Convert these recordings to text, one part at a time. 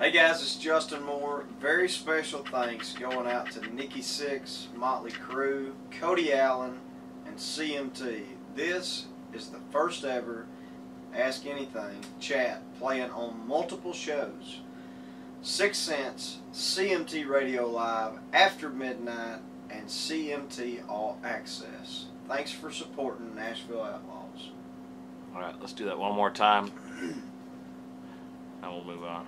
Hey guys, it's Justin Moore. Very special thanks going out to Nikki Sixx, Motley Crue, Cody Allen, and CMT. This is the first ever Ask Anything chat playing on multiple shows. 6 Cents, CMT Radio Live, After Midnight, and CMT All Access. Thanks for supporting Nashville Outlaws. Alright, let's do that one more time. And we'll move on.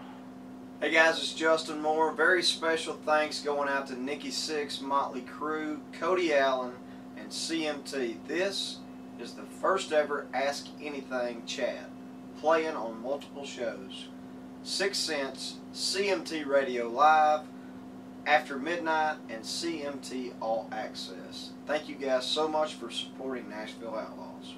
Hey guys, it's Justin Moore. Very special thanks going out to Nikki Sixx, Motley Crue, Cody Allen, and CMT. This is the first ever Ask Anything chat playing on multiple shows. 6 Cents, CMT Radio Live, After Midnight, and CMT All Access. Thank you guys so much for supporting Nashville Outlaws.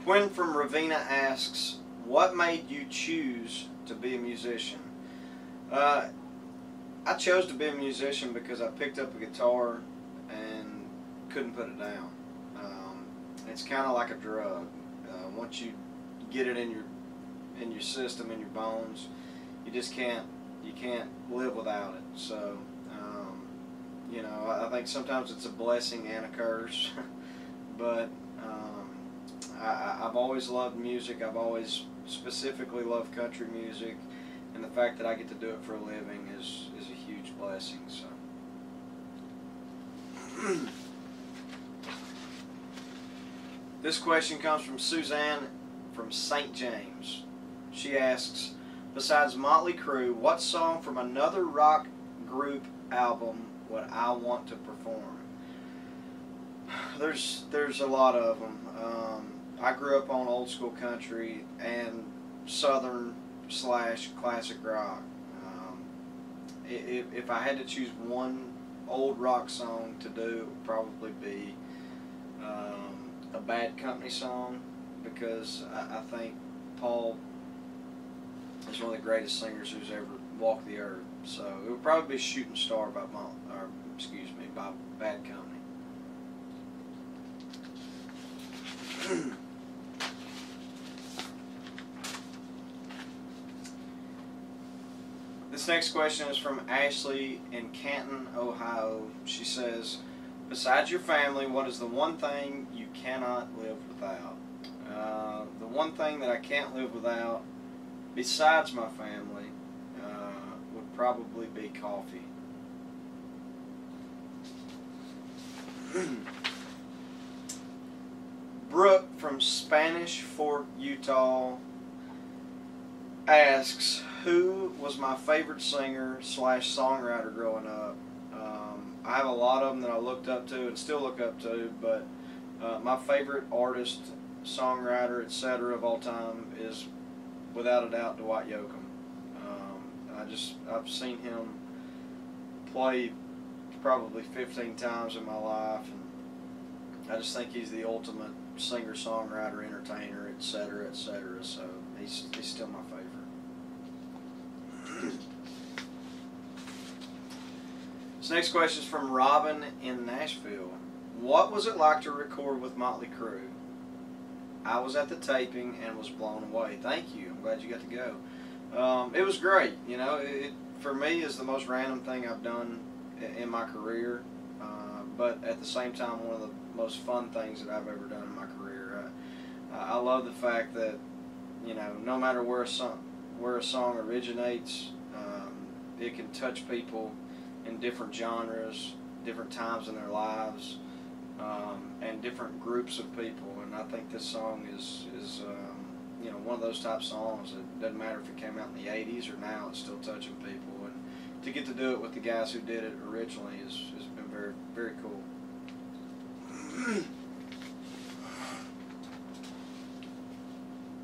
Quinn from Ravenna asks, what made you choose to be a musician? I chose to be a musician because I picked up a guitar and couldn't put it down. It's kind of like a drug. Once you get it in your system, in your bones, you can't live without it. So you know, I think sometimes it's a blessing and a curse. But I've always loved music. I've always specifically loved country music, and the fact that I get to do it for a living is a huge blessing. So. This question comes from Suzanne from St. James. She asks, besides Motley Crue, what song from another rock group album would I want to perform? There's a lot of them. I grew up on old school country and southern / classic rock. If I had to choose one old rock song to do, it would probably be a Bad Company song, because I think Paul is one of the greatest singers who's ever walked the earth. So it would probably be Shooting Star by by Bad Company. This next question is from Ashley in Canton, Ohio. She says, besides your family, what is the one thing you cannot live without? The one thing that I can't live without, besides my family, would probably be coffee. Brooke from Spanish Fork, Utah asks, who was my favorite singer / songwriter growing up? I have a lot of them that I looked up to and still look up to, but my favorite artist, songwriter, etc. of all time is without a doubt Dwight Yoakam. I've seen him play probably 15 times in my life, and I just think he's the ultimate singer, songwriter, entertainer, etc., etc. So he's still my favorite. This next question is from Robin in Nashville. What was it like to record with Motley Crue? I was at the taping and was blown away. Thank you. I'm glad you got to go. It was great. You know, it for me is the most random thing I've done in my career, but at the same time one of the most fun things that I've ever done in my career. I love the fact that, you know, no matter where a song originates, it can touch people in different genres, different times in their lives, and different groups of people. And I think this song is you know, one of those type songs. It doesn't matter if it came out in the 80s or now, it's still touching people. And to get to do it with the guys who did it originally has been very, very cool.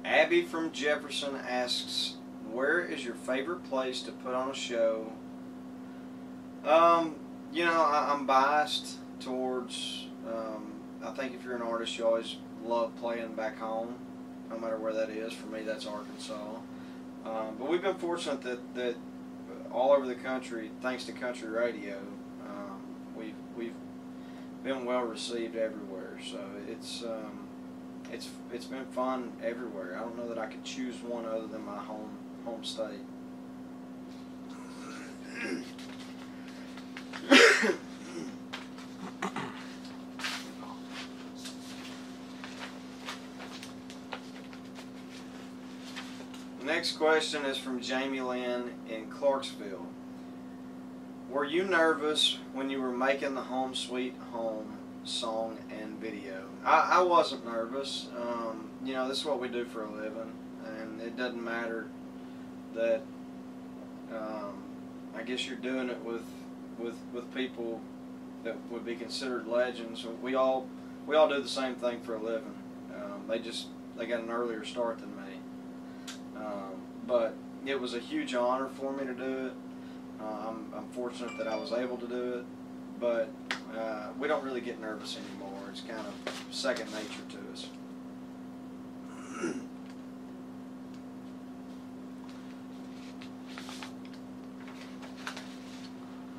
Abby from Jefferson asks, where is your favorite place to put on a show? You know, I'm biased towards, I think if you're an artist, you always love playing back home, no matter where that is. For me, that's Arkansas. But we've been fortunate that all over the country, thanks to country radio, we've been well received everywhere. So it's it's been fun everywhere. I don't know that I could choose one other than my home state. The next question is from Jamie Lynn in Clarksville. Were you nervous when you were making the Home Sweet Home song and video? I wasn't nervous. You know, this is what we do for a living, and it doesn't matter that I guess you're doing it with people that would be considered legends. We all do the same thing for a living. They got an earlier start than me. But it was a huge honor for me to do it. I'm fortunate that I was able to do it, but we don't really get nervous anymore. It's kind of second nature to us.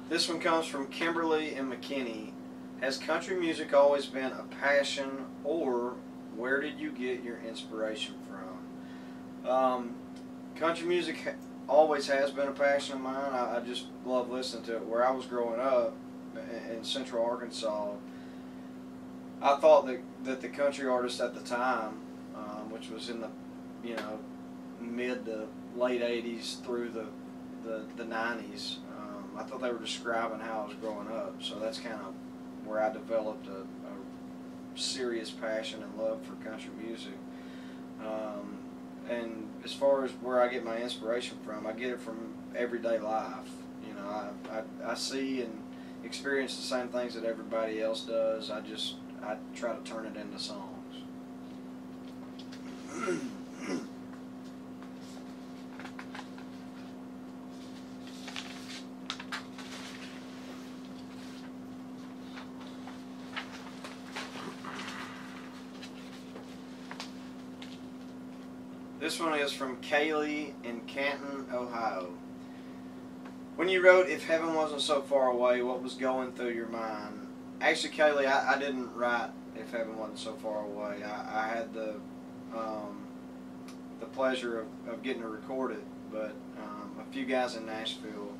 This one comes from Kimberly and McKinney. Has country music always been a passion, or where did you get your inspiration from? Country music always has been a passion of mine. I just love listening to it. Where I was growing up in Central Arkansas, I thought that the country artists at the time, which was in the mid to late 80s through the 90s, I thought they were describing how I was growing up. So that's kind of where I developed a serious passion and love for country music. And as far as where I get my inspiration from, I get it from everyday life. You know, I see and experience the same things that everybody else does. I try to turn it into songs. This one is from Kaylee in Canton, Ohio. When you wrote If Heaven Wasn't So Far Away, what was going through your mind? Actually, Kaylee, I didn't write If Heaven Wasn't So Far Away. I had the pleasure of getting to record it, but a few guys in Nashville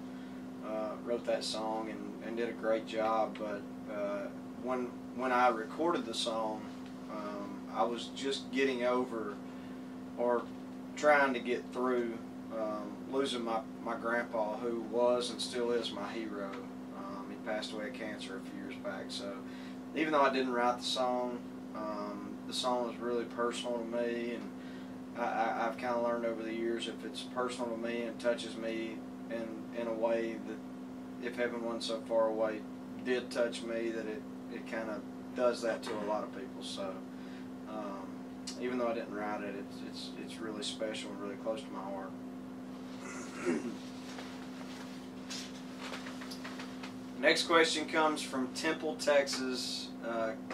wrote that song and did a great job. But when I recorded the song, I was just getting over, or trying to get through, losing my grandpa, who was and still is my hero. He passed away of cancer a few years back. So even though I didn't write the song was really personal to me, and I've kind of learned over the years, if it's personal to me and touches me in a way that If Heaven Wasn't So Far Away did touch me, that it kind of does that to a lot of people. So even though I didn't write it, it's really special and really close to my heart. Next question comes from Temple, Texas.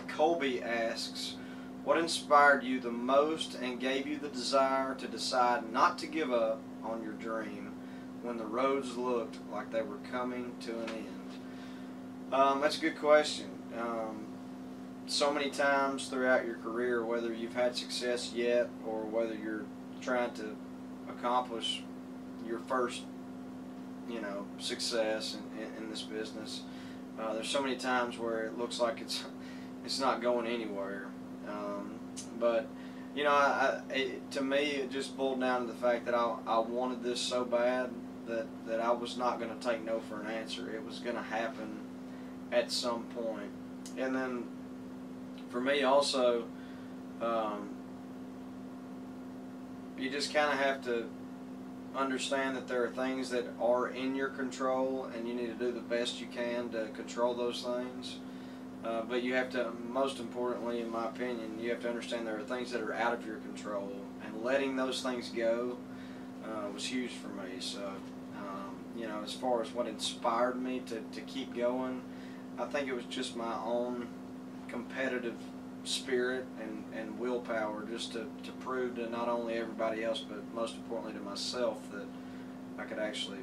Colby asks, what inspired you the most and gave you the desire to decide not to give up on your dream when the roads looked like they were coming to an end? That's a good question. So many times throughout your career, whether you've had success yet or whether you're trying to accomplish your first, success in this business, there's so many times where it looks like it's not going anywhere. But to me, it just boiled down to the fact that I wanted this so bad that I was not going to take no for an answer. It was going to happen at some point. And then for me also, you just kind of have to understand that there are things that are in your control, and you need to do the best you can to control those things. But you have to, most importantly, in my opinion, you have to understand there are things that are out of your control, and letting those things go was huge for me. So, as far as what inspired me to keep going, I think it was just my own competitive spirit and willpower, just to prove to not only everybody else, but most importantly to myself, that I could actually,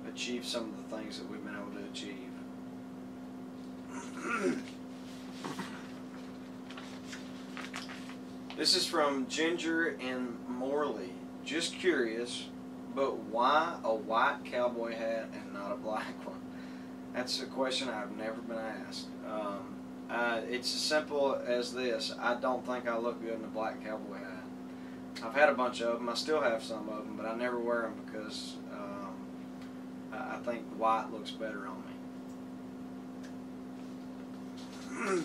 achieve some of the things that we've been able to achieve. This is from Ginger and Morley. Just curious, but why a white cowboy hat and not a black one? That's a question I've never been asked. It's as simple as this. I don't think I look good in a black cowboy hat. I've had a bunch of them. I still have some of them, but I never wear them because I think white looks better on me.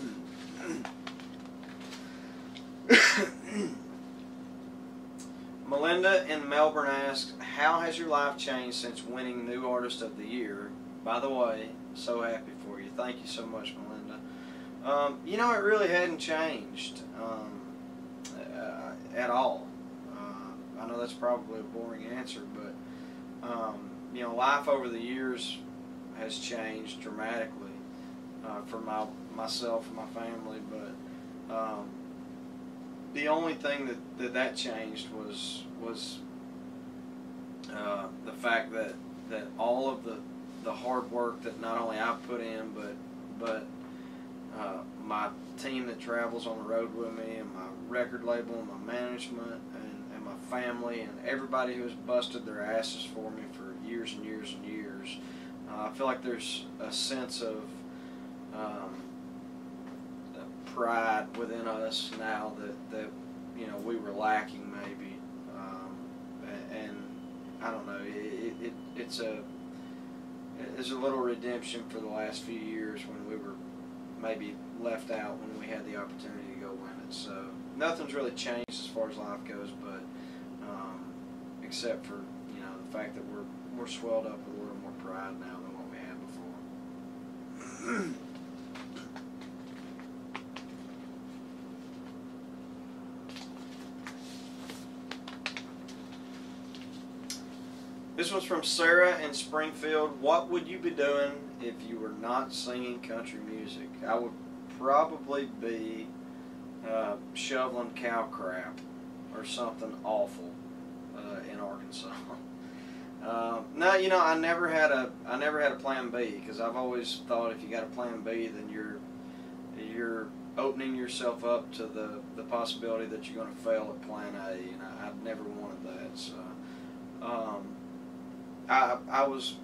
Melinda in Melbourne asks, how has your life changed since winning New Artist of the Year? By the way, so happy for you. Thank you so much, Melinda. You know, it really hadn't changed at all. I know that's probably a boring answer, but you know, life over the years has changed dramatically for myself and my family. But the only thing that changed was the fact that all of the hard work that not only I've put in, but my team that travels on the road with me, and my record label, and my management, and my family, and everybody who has busted their asses for me for years and years and years. I feel like there's a sense of pride within us now that you know we were lacking maybe, and I don't know. It's a little redemption for the last few years when we were maybe left out when we had the opportunity to go win it. So nothing's really changed as far as life goes, but except for the fact that we're swelled up with a little more pride now than what we had before. This one's from Sarah in Springfield. What would you be doing if you were not singing country music? I would probably be shoveling cow crap or something awful in Arkansas. No, I never had a plan B, because I've always thought if you got a plan B, then you're opening yourself up to the possibility that you're going to fail at plan A, and I've never wanted that. So I was,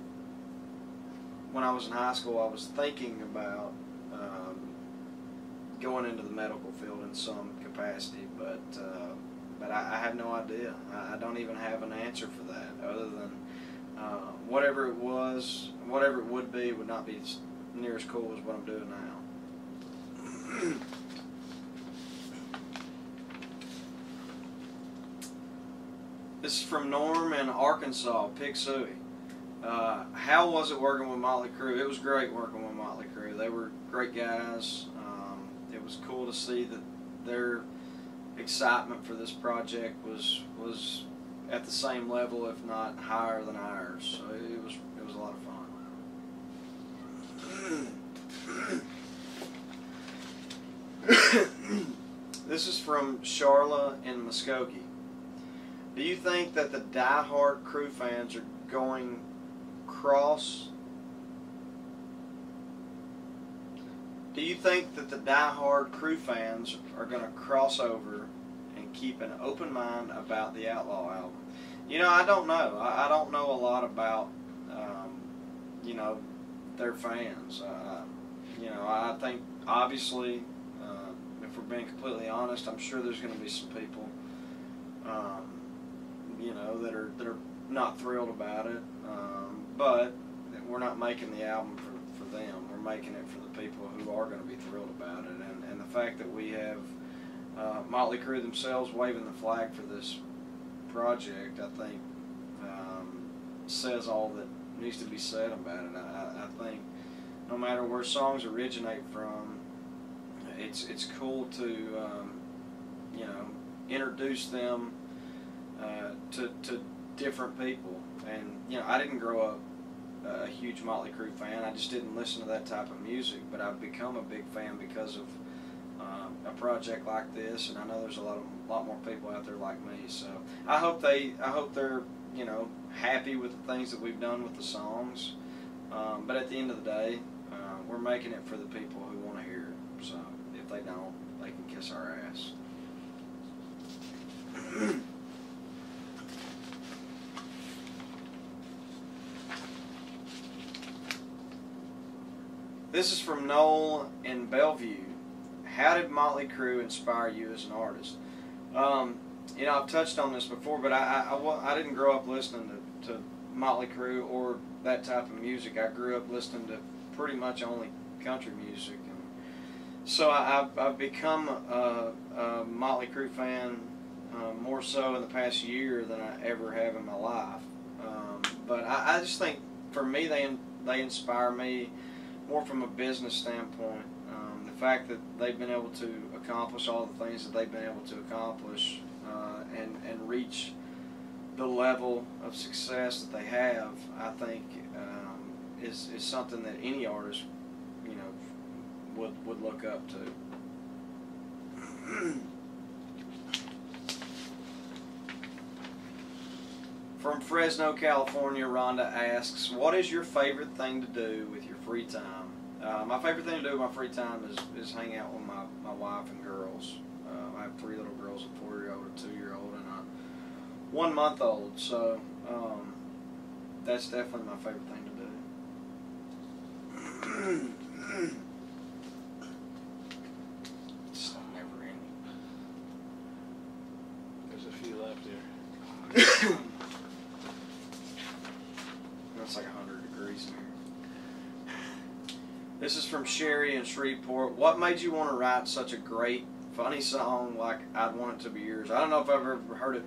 when I was in high school, I was thinking about going into the medical field in some capacity, but I have no idea. I don't even have an answer for that, other than whatever it would be, would not be near as cool as what I'm doing now. This is from Norm in Arkansas, Pig Suey. How was it working with Motley Crue? It was great working with Motley Crue. They were great guys. It was cool to see that their excitement for this project was at the same level, if not higher than ours. So it was a lot of fun. This is from Charla in Muskogee. Do you think that the die-hard Crue fans are going cross? Do you think that the die-hard Crue fans are going to cross over and keep an open mind about the Outlaw album? I don't know. I don't know a lot about, their fans. I think, obviously, if we're being completely honest, I'm sure there's going to be some people, that are not thrilled about it. But we're not making the album for them. We're making it for the people who are going to be thrilled about it. And the fact that we have Motley Crue themselves waving the flag for this project, I think, says all that needs to be said about it. I think no matter where songs originate from, it's cool to introduce them to different people. And I didn't grow up a huge Motley Crue fan. I just didn't listen to that type of music, but I've become a big fan because of a project like this, and I know there's a lot more people out there like me. So I hope they're happy with the things that we've done with the songs. But at the end of the day, we're making it for the people who want to hear it. So if they don't, they can kiss our ass. This is from Noel in Bellevue. How did Motley Crue inspire you as an artist? You know, I've touched on this before, but I didn't grow up listening to Motley Crue or that type of music. I grew up listening to pretty much only country music. And so I've become a Motley Crue fan more so in the past year than I ever have in my life. But I just think, for me, they inspire me more from a business standpoint. The fact that they've been able to accomplish all the things that they've been able to accomplish and reach the level of success that they have, I think is something that any artist, you know, would look up to. From Fresno, California, Rhonda asks, what is your favorite thing to do with your free time? My favorite thing to do with my free time is hang out with my wife and girls. I have 3 little girls, a 4-year-old, a 2-year-old, and a 1-month-old. So that's definitely my favorite thing to do. It's never ending. There's a few left here. It's like 100 degrees in here. This is from Sherry in Shreveport. What made you want to write such a great, funny song like I'd Want It to Be Yours? I don't know if I've ever heard it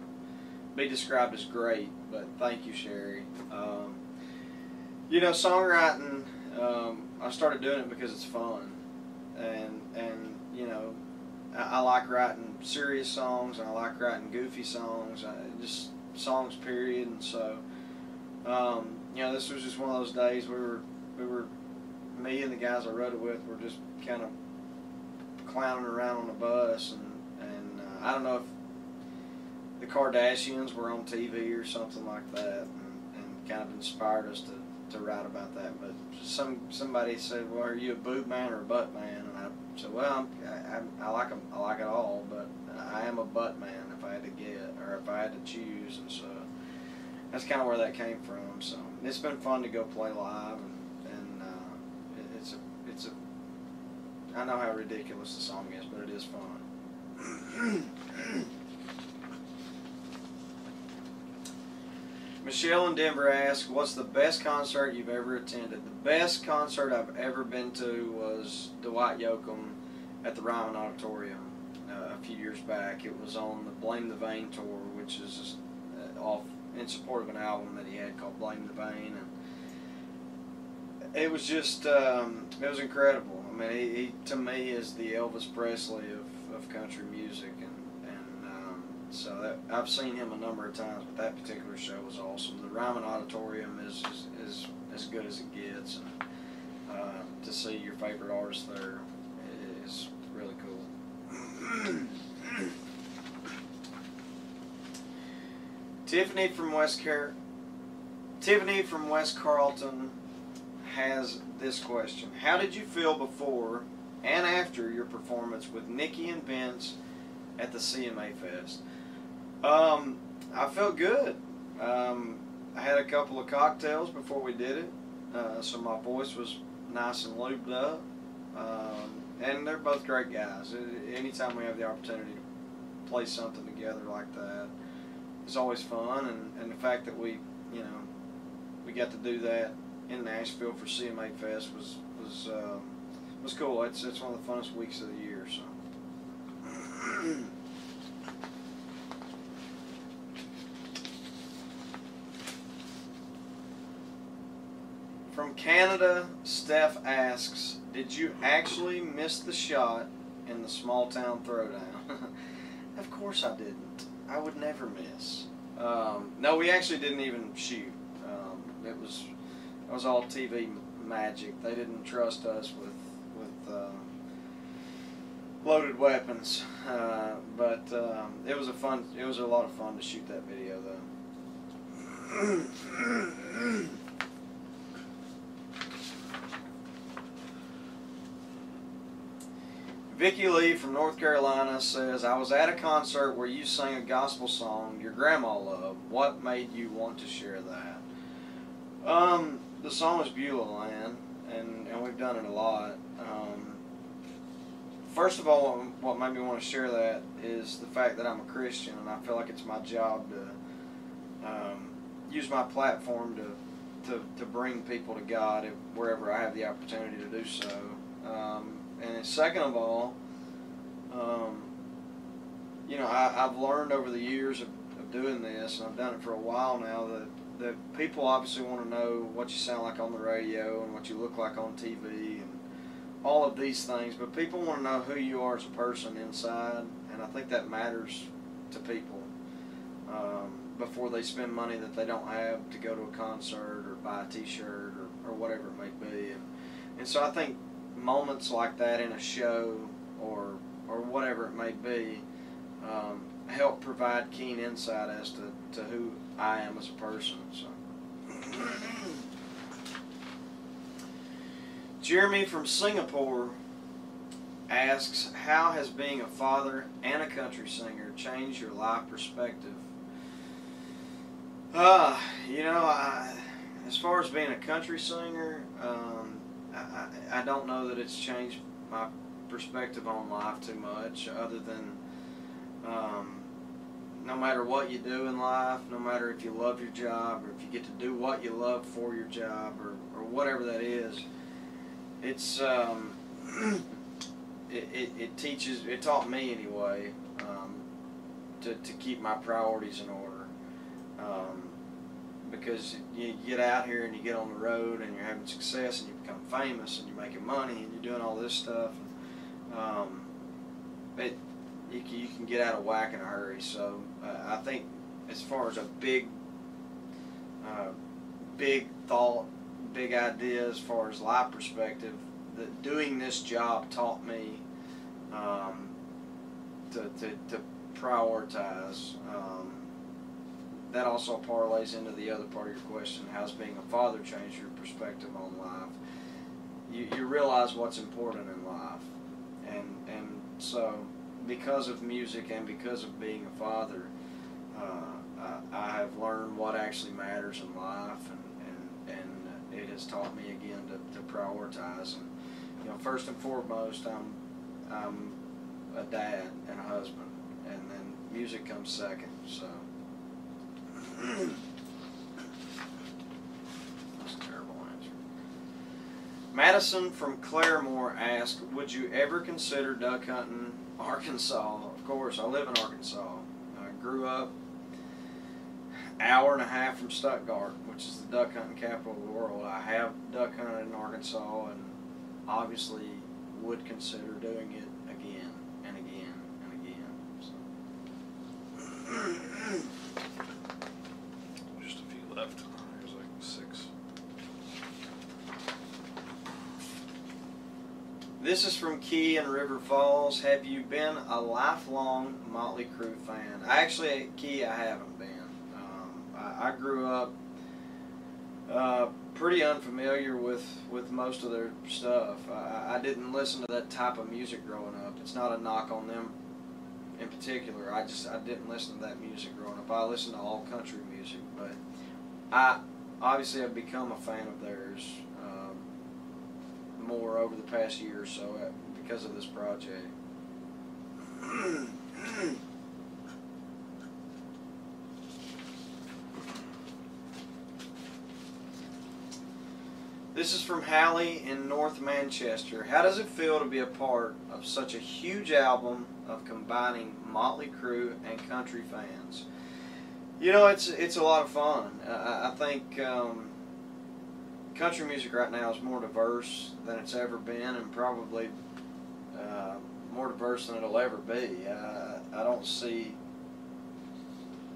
be described as great, but thank you, Sherry. You know, songwriting, I started doing it because it's fun. And you know, I like writing serious songs, and I like writing goofy songs, just songs, period. And so, you know, this was just one of those days we were me and the guys I wrote it with were just kind of clowning around on the bus, and I don't know if the Kardashians were on TV or something like that, and kind of inspired us to write about that. But somebody said, well, are you a boob man or a butt man? And I said, well, I like them, I like it all, but I am a butt man if I had to get, or if I had to choose. And so that's kind of where that came from. So it's been fun to go play live, and it's a I know how ridiculous the song is, but it is fun. Michelle in Denver asks, what's the best concert you've ever attended? The best concert I've ever been to was Dwight Yoakam at the Ryman Auditorium a few years back. It was on the Blame the Vein tour, which is just, off in support of an album that he had called Blame the Vein, and it was just, it was incredible. I mean, he to me is the Elvis Presley of country music, and so that, I've seen him a number of times, but that particular show was awesome. The Ryman Auditorium is as good as it gets, and to see your favorite artist there is really cool. Tiffany from West Carlton has this question. How did you feel before and after your performance with Nikki and Vince at the Cma Fest? I felt good. I had a couple of cocktails before we did it, so my voice was nice and lubed up. And they're both great guys. Anytime we have the opportunity to play something together like that, it's always fun. And the fact that we got to do that in Nashville for Cma Fest was cool. It's one of the funnest weeks of the year. So. From Canada, Steph asks, did you actually miss the shot in the small town throwdown? Of course I didn't. I would never miss. No, we actually didn't even shoot. It was all TV magic. They didn't trust us with loaded weapons. But it was a lot of fun to shoot that video though. Vicki Lee from North Carolina says, I was at a concert where you sang a gospel song your grandma loved. What made you want to share that? The song is Beulah Land, and we've done it a lot. First of all, what made me want to share that is the fact that I'm a Christian, and I feel like it's my job to use my platform to bring people to God wherever I have the opportunity to do so. And then second of all, you know, I've learned over the years of doing this, and I've done it for a while now, that people obviously want to know what you sound like on the radio and what you look like on TV and all of these things, but people want to know who you are as a person inside, and I think that matters to people before they spend money that they don't have to go to a concert or buy a t-shirt or whatever it may be. And so I think moments like that in a show or whatever it may be help provide keen insight as to who I am as a person. So. Jeremy from Singapore asks, how has being a father and a country singer changed your life perspective? You know, as far as being a country singer, I don't know that it's changed my perspective on life too much, other than no matter what you do in life, no matter if you love your job or if you get to do what you love for your job or whatever that is, it's it taught me anyway to keep my priorities in order, because you get out here and you get on the road and you're having success and you become famous and you're making money and you're doing all this stuff, and you can get out of whack in a hurry. So I think as far as a big thought, big idea as far as life perspective, that doing this job taught me to prioritize. That also parlays into the other part of your question: how's being a father changed your perspective on life? You realize what's important in life, and so because of music and because of being a father, I have learned what actually matters in life, and it has taught me again to prioritize. And you know, first and foremost, I'm a dad and a husband, and then music comes second. So that's a terrible answer. Madison from Claremore asked, would you ever consider duck hunting Arkansas? Of course, I live in Arkansas. I grew up an hour and a half from Stuttgart, which is the duck hunting capital of the world. I have duck hunted in Arkansas and obviously would consider doing it again and again and again. So. Just a few left. There's like 6. This is from Key in River Falls. Have you been a lifelong Motley Crue fan? Actually, Key, I haven't been. I grew up pretty unfamiliar with most of their stuff. I didn't listen to that type of music growing up. It's not a knock on them in particular. I didn't listen to that music growing up. I listened to all country music, but I obviously have become a fan of theirs more over the past year or so because of this project. This is from Hallie in North Manchester. How does it feel to be a part of such a huge album of combining Motley Crue and country fans? You know, it's a lot of fun. I think country music right now is more diverse than it's ever been, and probably more diverse than it'll ever be. I don't see,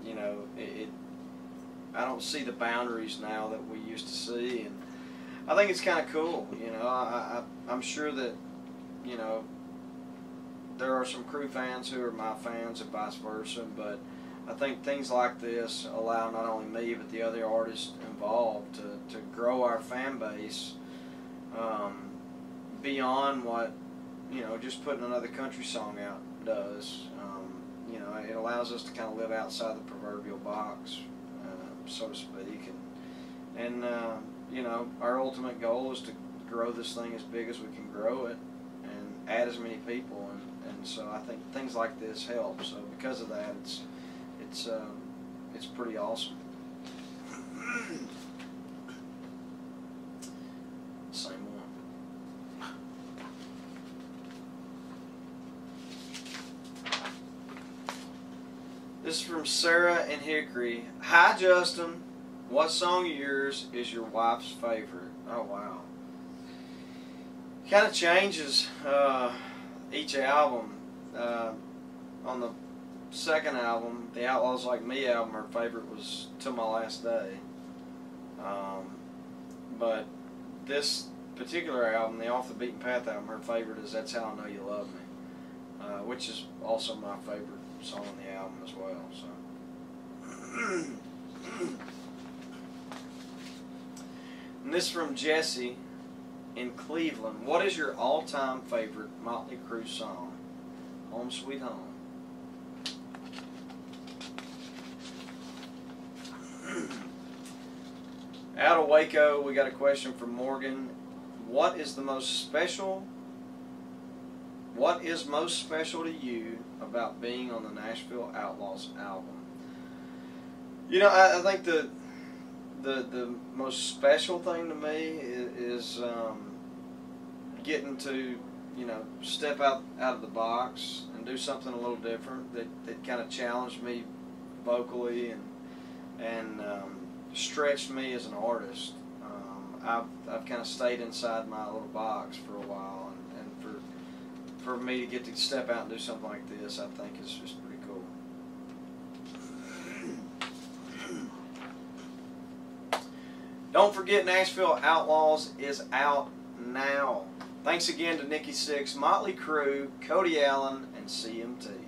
you know, I don't see the boundaries now that we used to see, and I think it's kind of cool. You know, I'm sure that, you know, there are some Crue fans who are my fans and vice versa, but I think things like this allow not only me but the other artists involved to grow our fan base beyond what, you know, just putting another country song out does. You know, it allows us to kind of live outside the proverbial box, so to speak, and you know, our ultimate goal is grow this thing as big as we can grow it and add as many people, and so I think things like this help. So because of that, it's pretty awesome. Same one. This is from Sarah in Hickory. Hi Justin, what song of yours is your wife's favorite? Oh wow. Kind of changes each album. On the second album, the Outlaws Like Me album, her favorite was Till My Last Day. But this particular album, the Off the Beaten Path album, her favorite is That's How I Know You Love Me, which is also my favorite song on the album as well. So, and this from Jesse in Cleveland. What is your all-time favorite Motley Crue song? Home Sweet Home. Out of Waco, we got a question from Morgan. What is most special to you about being on the Nashville Outlaws album? You know, I think the most special thing to me is getting to, you know, step out of the box and do something a little different that kind of challenged me vocally and stretched me as an artist. I've kind of stayed inside my little box for a while, and for me to get to step out and do something like this, I think is just pretty cool. Don't forget, Nashville Outlaws is out now. Thanks again to Nikki Sixx, Motley Crue, Cody Allen, and CMT.